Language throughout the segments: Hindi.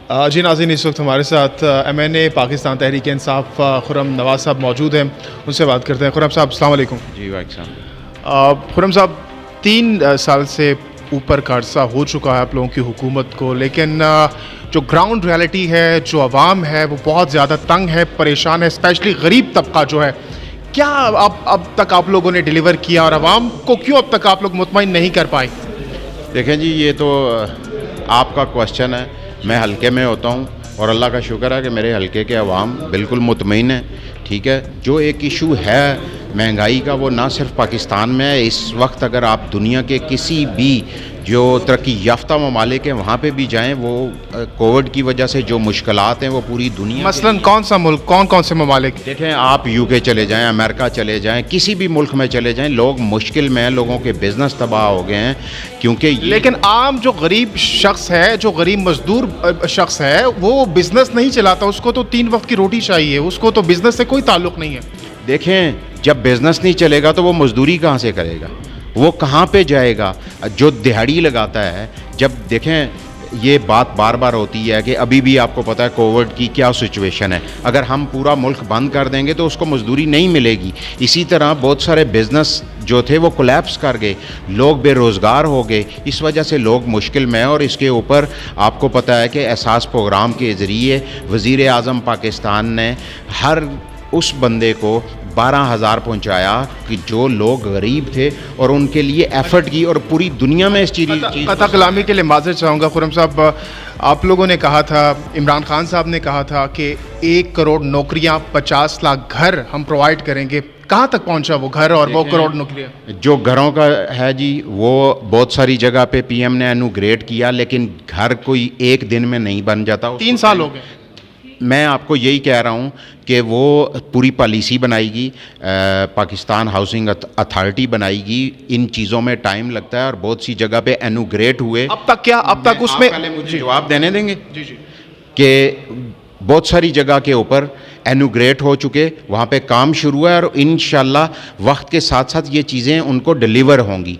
जी नाज़रीन, इस वक्त हमारे साथ MNA पाकिस्तान तहरीक इंसाफ खुर्रम नवाज़ साहब मौजूद हैं। उनसे बात करते हैं। खुर्रम साहब, अस्सलाम वालेकुम। जी वालेकुम। खुर्रम साहब, 3 साल से ऊपर का अर्सा हो चुका है आप लोगों की हुकूमत को, लेकिन जो ग्राउंड रियलिटी है, जो आवाम है, वो बहुत ज़्यादा तंग है, परेशान है, स्पेशली गरीब तबका जो है। क्या अब तक आप लोगों ने डिलीवर किया और आवाम को क्यों अब तक आप लोग मुतमईन नहीं कर पाए? देखें जी, ये तो आपका क्वेश्चन है। मैं हल्के में होता हूँ और अल्लाह का शुक्र है कि मेरे हल्के के अवाम बिल्कुल मुतमईन है। ठीक है, जो एक इशू है महंगाई का, वो ना सिर्फ पाकिस्तान में है। इस वक्त अगर आप दुनिया के किसी भी जो तरक्की याफ्ता ममालिक हैं वहाँ पे भी जाएं, वो कोविड की वजह से जो मुश्किलात हैं वो पूरी दुनिया मसलन कौन सा मुल्क, कौन से ममालिक? देखें, आप यूके चले जाएं, अमेरिका चले जाएं, किसी भी मुल्क में चले जाएं, लोग मुश्किल में हैं, लोगों के बिजनेस तबाह हो गए हैं क्योंकि लेकिन आम जो गरीब शख्स है, जो गरीब मजदूर शख्स है, वो बिजनेस नहीं चलाता। उसको तो 3 वक्त की रोटी चाहिए, उसको तो बिजनेस से कोई ताल्लुक़ नहीं है। देखें, जब बिज़नेस नहीं चलेगा तो वो मज़दूरी कहाँ से करेगा, वो कहाँ पे जाएगा? जो दिहाड़ी लगाता है, जब देखें, ये बात बार बार होती है कि अभी भी आपको पता है कोविड की क्या सिचुएशन है। अगर हम पूरा मुल्क बंद कर देंगे तो उसको मज़दूरी नहीं मिलेगी। इसी तरह बहुत सारे बिज़नेस जो थे वो कोलैप्स कर गए, लोग बेरोज़गार हो गए, इस वजह से लोग मुश्किल में हैं। और इसके ऊपर आपको पता है कि एहसास प्रोग्राम के ज़रिए वज़ीर आज़म पाकिस्तान ने हर उस बंदे को 12,000 पहुँचाया कि जो लोग गरीब थे, और उनके लिए एफर्ट की, और पूरी दुनिया में इस चीज़ कता कलामी के लिए माज़रत चाहूँगा। खुर्रम साहब, आप लोगों ने कहा था, इमरान खान साहब ने कहा था कि 1 करोड़ नौकरियाँ, 50 लाख घर हम प्रोवाइड करेंगे। कहाँ तक पहुँचा वो घर और वो करोड़ नौकरियाँ? जो घरों का है जी, वो बहुत सारी जगह पे पीएम ने एनुग्रेट किया, लेकिन घर कोई एक दिन में नहीं बन जाता। 3 साल हो गए। मैं आपको यही कह रहा हूँ कि वो पूरी पॉलिसी बनाएगी, पाकिस्तान हाउसिंग अथॉरिटी बनाएगी। इन चीज़ों में टाइम लगता है और बहुत सी जगह पे एनुग्रेट हुए। अब तक क्या, अब तक उसमें पहले मुझे जवाब देने देंगे जी जी कि बहुत सारी जगह के ऊपर एनुग्रेट हो चुके, वहाँ पे काम शुरू है, और इंशाल्लाह वक्त के साथ साथ ये चीज़ें उनको डिलीवर होंगी।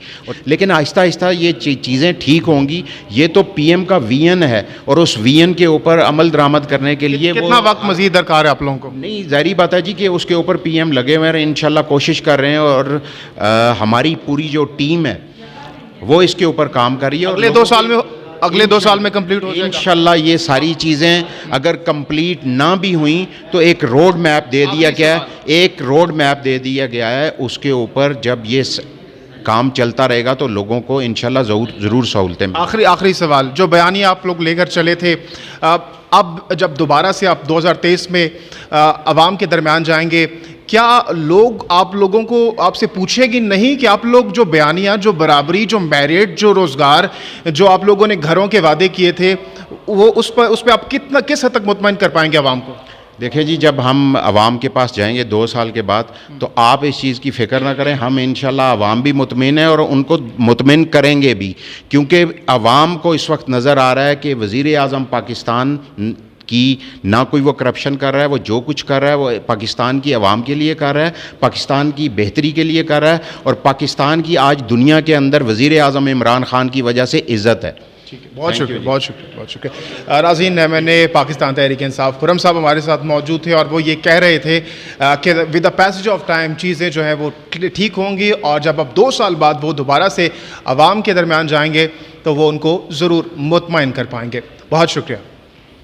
लेकिन आहिस्ता आहिस्ता ये चीज़ें ठीक होंगी। ये तो पीएम का विजन है, और उस विजन के ऊपर अमल दरामद करने के लिए कितना वक्त मज़ीद दरकार है आप लोगों को? नहीं, ज़ाहिर बात है जी कि उसके ऊपर पीएम लगे हुए हैं, इंशाल्लाह कोशिश कर रहे हैं, और हमारी पूरी जो टीम है वो इसके ऊपर काम कर रही है। अगले 2 साल में कंप्लीट हो जाएगा इंशाल्लाह। ये सारी चीज़ें अगर कंप्लीट ना भी हुई तो एक रोड मैप दे दिया गया है, उसके ऊपर जब ये काम चलता रहेगा तो लोगों को इंशाल्लाह ज़रूर सहूलतें। आखिरी सवाल, जो बयानिया आप लोग लेकर चले थे, अब जब दोबारा से आप 2023 में अवाम के दरमियान जाएंगे, क्या लोग आप लोगों को आपसे पूछेगी नहीं कि आप लोग जो बयानिया, जो बराबरी, जो मेरिट, जो रोज़गार, जो आप लोगों ने घरों के वादे किए थे, वो उस पर आप किस हद तक मुतमईन कर पाएंगे आवाम को? देखिए जी, जब हम आवाम के पास जाएंगे 2 साल के बाद, तो आप इस चीज़ की फ़िक्र ना करें। हम इंशाल्लाह आवाम भी मुतमईन है और उनको मुतमईन करेंगे भी, क्योंकि आवाम को इस वक्त नज़र आ रहा है कि वज़ीर आज़म पाकिस्तान कि ना कोई वो करप्शन कर रहा है, वो जो कुछ कर रहा है वो पाकिस्तान की आवाम के लिए कर रहा है, पाकिस्तान की बेहतरी के लिए कर रहा है, और पाकिस्तान की आज दुनिया के अंदर वज़ीर आज़म इमरान खान की वजह से इज़्ज़त है। ठीक है, बहुत शुक्रिया। नाज़रीन, मैंने पाकिस्तान तहरीक इंसाफ खुर्रम साहब हमारे साथ मौजूद थे, और वो ये कह रहे थे कि with the passage of time चीज़ें जो है वो ठीक होंगी, और जब अब 2 साल बाद वो दोबारा से आवाम के दरमियान जाएंगे तो वो उनको ज़रूर मुतमईन कर पाएंगे। बहुत शुक्रिया।